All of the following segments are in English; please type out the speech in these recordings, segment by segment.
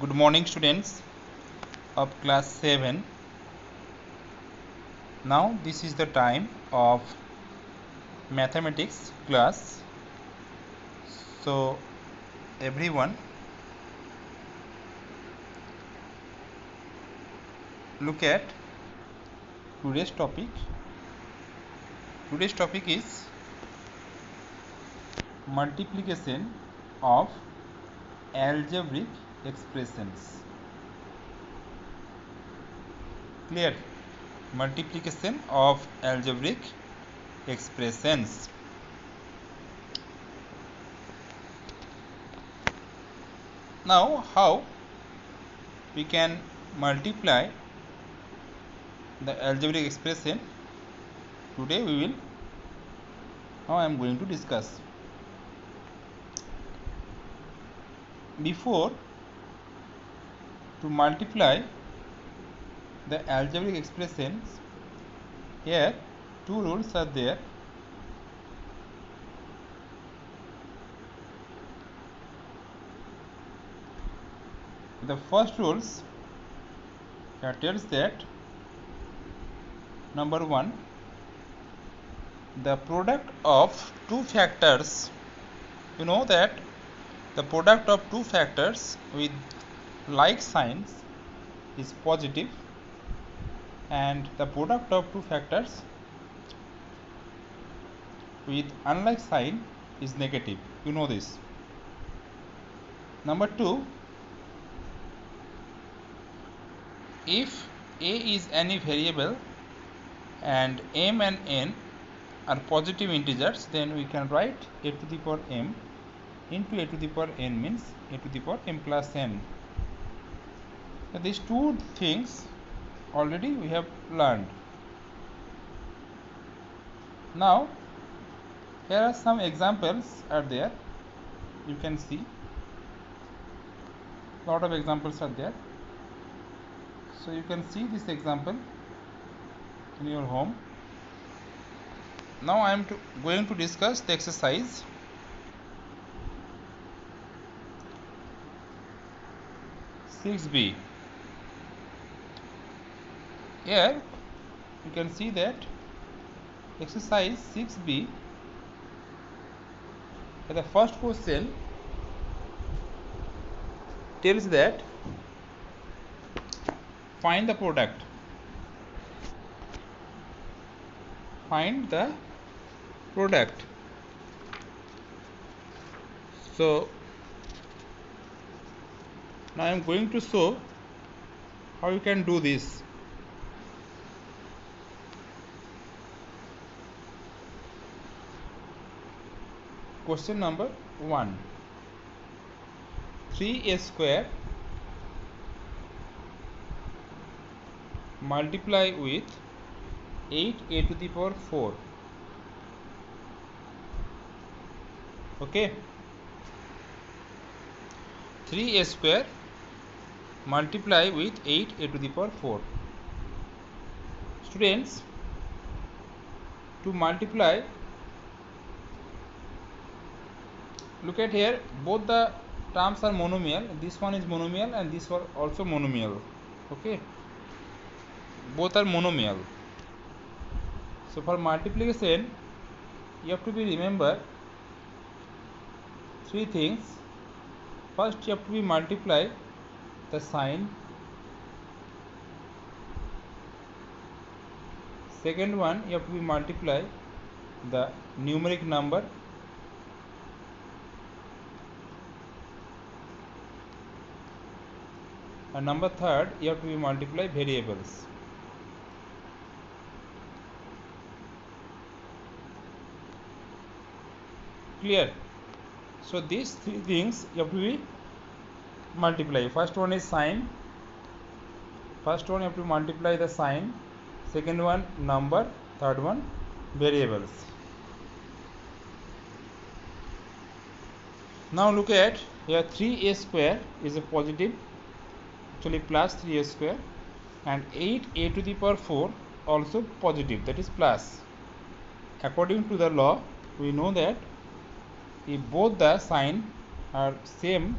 Good morning, students of class 7. Now this is the time of mathematics class. So everyone look at today's topic. Today's topic is multiplication of algebraic expressions. Clear? Multiplication of algebraic expressions. Now how we can multiply the algebraic expression? Today I am going to discuss. Before to multiply the algebraic expressions, here two rules are there. The first rules tells that number one, the product of two factors, you know that the product of two factors with like signs is positive and the product of two factors with unlike sign is negative. You know this. Number two, if a is any variable and m and n are positive integers, then we can write a to the power m into a to the power n means a to the power m plus n. So these two things already we have learned. Now here are some examples are there. You can see lot of examples are there. So you can see this example in your home. Now I am going to discuss the exercise. (6b). Here you can see that exercise 6b, the first question tells that find the product. Find the product. So now I am going to show how you can do this. Question number 1. 3a square multiply with 8a to the power 4. Okay. 3a square multiply with 8a to the power 4. Students, to multiply, look at here, both the terms are monomial. This one is monomial and this one also monomial. Okay, both are monomial. So for multiplication you have to be remember three things. First you have to be multiply the sign. Second one, you have to be multiply the numeric number. And number third, you have to be multiply variables. Clear? So these three things you have to be multiply. First one is sign. First one you have to multiply the sign. Second one number. Third one variables. Now look at here, 3a square is a positive, actually plus 3a square, and 8a to the power 4 also positive, that is plus. According to the law, we know that if both the sign are same,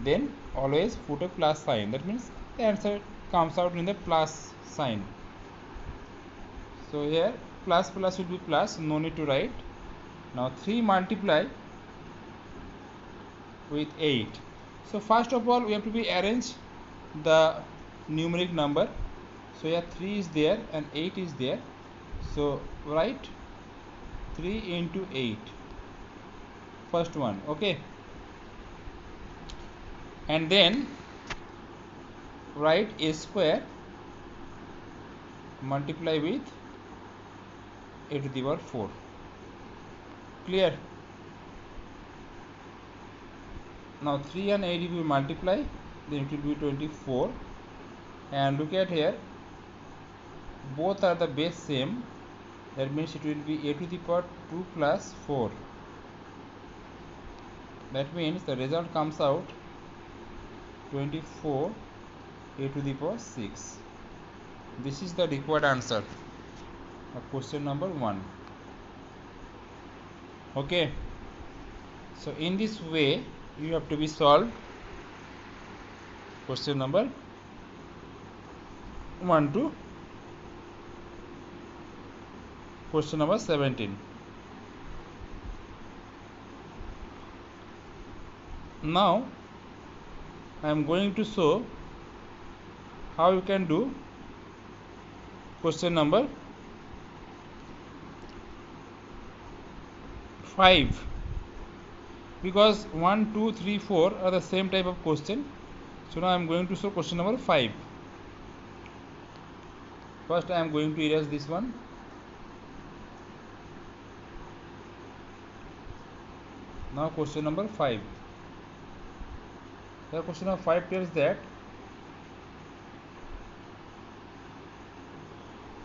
then always put a plus sign. That means the answer comes out in the plus sign. So here plus plus will be plus, no need to write. Now 3 multiply with 8. So first of all we have to be arrange the numeric number. So here 3 is there and 8 is there. So write 3 into 8, first one, okay, and then write a square multiply with a to the power 4. Clear? Now 3 and 8 if we multiply, then it will be 24, and look at here, both are the base same. That means it will be a to the power 2 plus 4. That means the result comes out 24 a to the power 6. This is the required answer of question number 1. Okay, so in this way you have to be solved question number 1 to question number 17. Now I am going to show how you can do question number 5, because 1, 2, 3, 4 are the same type of question. So now I am going to show question number 5. First I am going to erase this one. Now question number 5. The question number 5 tells that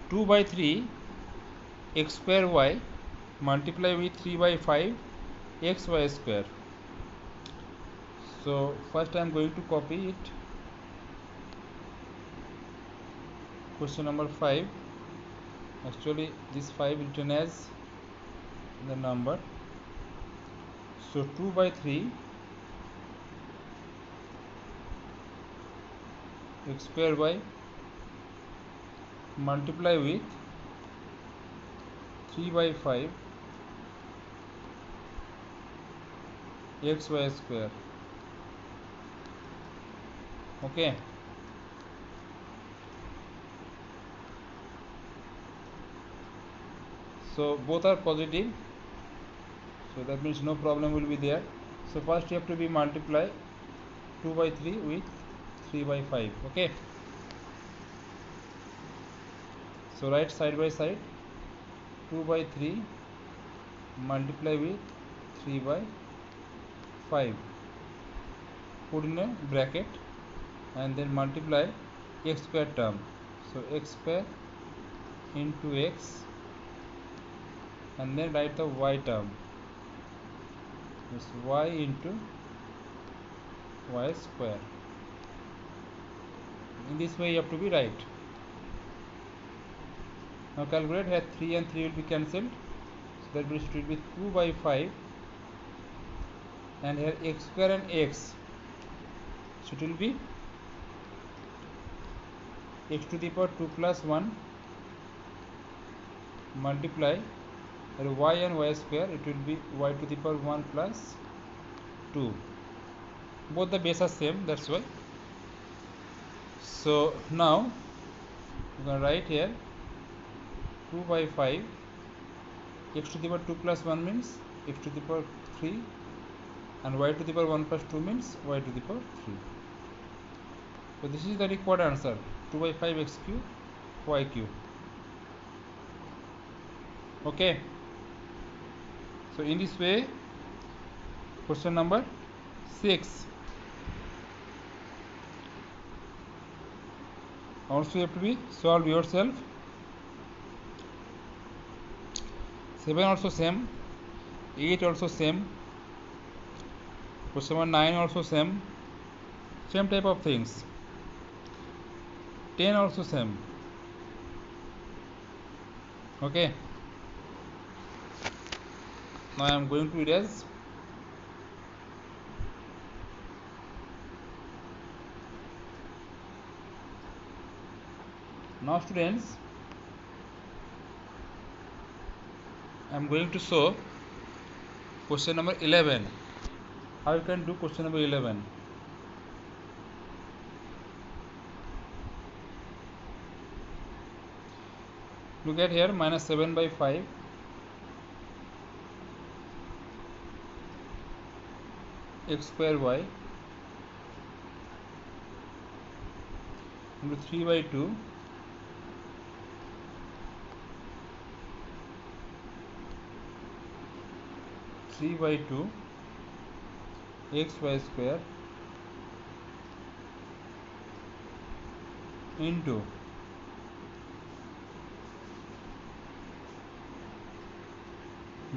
2 by 3 x square y multiply with 3 by 5 x y square. So first I am going to copy it. Question number 5, actually this 5 written as the number. So 2 by 3 x square y multiply with 3 by 5 x y square. Okay, so both are positive, so that means no problem will be there. So first you have to be multiply 2 by 3 with 3 by 5. Okay, so write side by side 2 by 3 multiply with 3 by 5, put in a bracket, and then multiply x square term. So x square into x, and then write the y term, is y into y square. In this way you have to be right. Now calculate, here 3 and 3 will be cancelled, so that means it will be 2 by 5, and here x square and x, so it will be x to the power 2 plus 1 multiply y and y square, it will be y to the power 1 plus 2. Both the base are same, that's why. So now you can write here 2 by 5 x to the power 2 plus 1 means x to the power 3, and y to the power 1 plus 2 means y to the power 3. So this is the required answer, 2 by 5 x cube y cube. Okay, so in this way question number 6 also you have to be solved yourself. 7 also same, 8 also same, question number 9 also same type of things. 10 also same. Okay, now I am going to erase. Now students, I am going to show question number 11. How you can do question number 11. Look at here, minus 7 by 5 x square y into 3 by 2 3 by 2 xy square into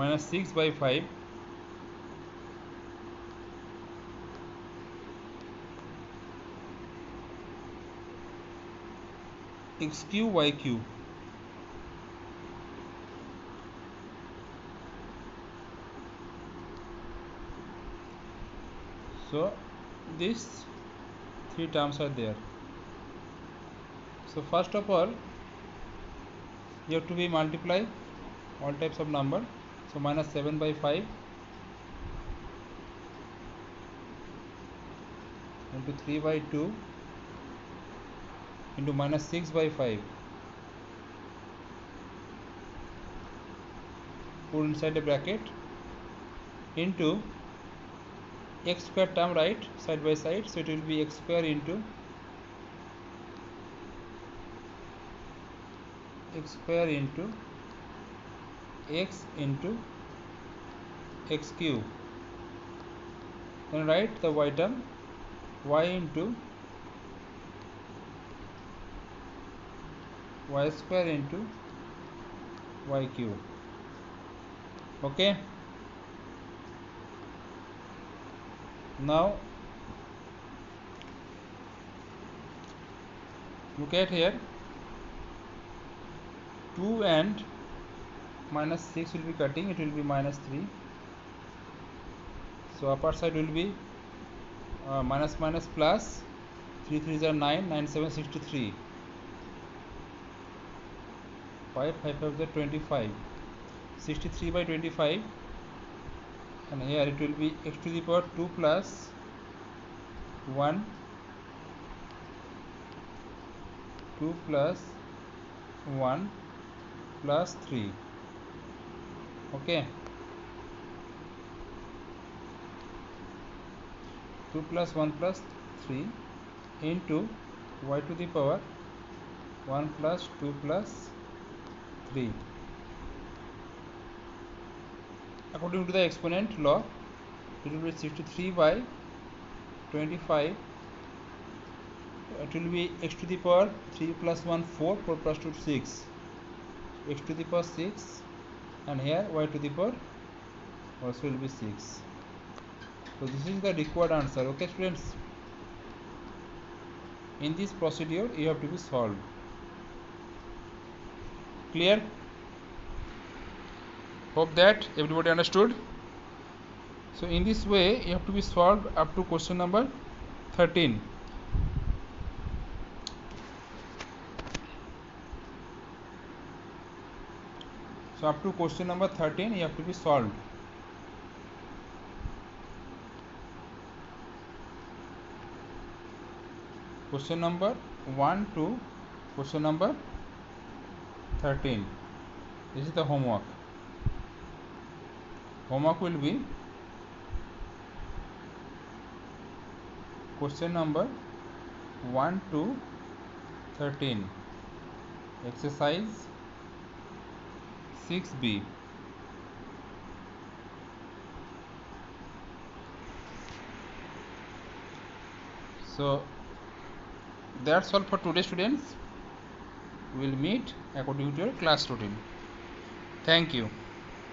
minus 6 by 5 x cube y cube. So these three terms are there. So first of all, you have to be multiply all types of number. So minus 7 by 5 into 3 by 2 into minus 6 by 5, put inside a bracket, into x square term, right, side by side, so it will be x square into x square into x into x cube. Then write the y term, y into y square into y cube. Okay. Now look at here, 2 and minus 6 will be cutting, it will be minus 3. So upper side will be minus minus plus, 3 3s are 9, 9 7 63, 5 5 5 are 25, 63 by 25, and here it will be x to the power 2 plus 1, 2 plus 1 plus 3. Okay, 2 plus 1 plus 3 into y to the power 1 plus 2 plus 3. According to the exponent law, it will be 63 by 25. It will be x to the power 3 plus 1 4, 4 plus 2 6, x to the power 6, and here y to the power also will be 6. So this is the required answer. Okay students, in this procedure you have to be solved. Clear? Hope that everybody understood. So in this way you have to be solved up to question number 13. So up to question number 13 you have to be solved. Question number 1 to question number 13. This is the homework. Homework will be question number 1 to 13, exercise 6b. So that's all for today students. We will meet according to your class routine. Thank you.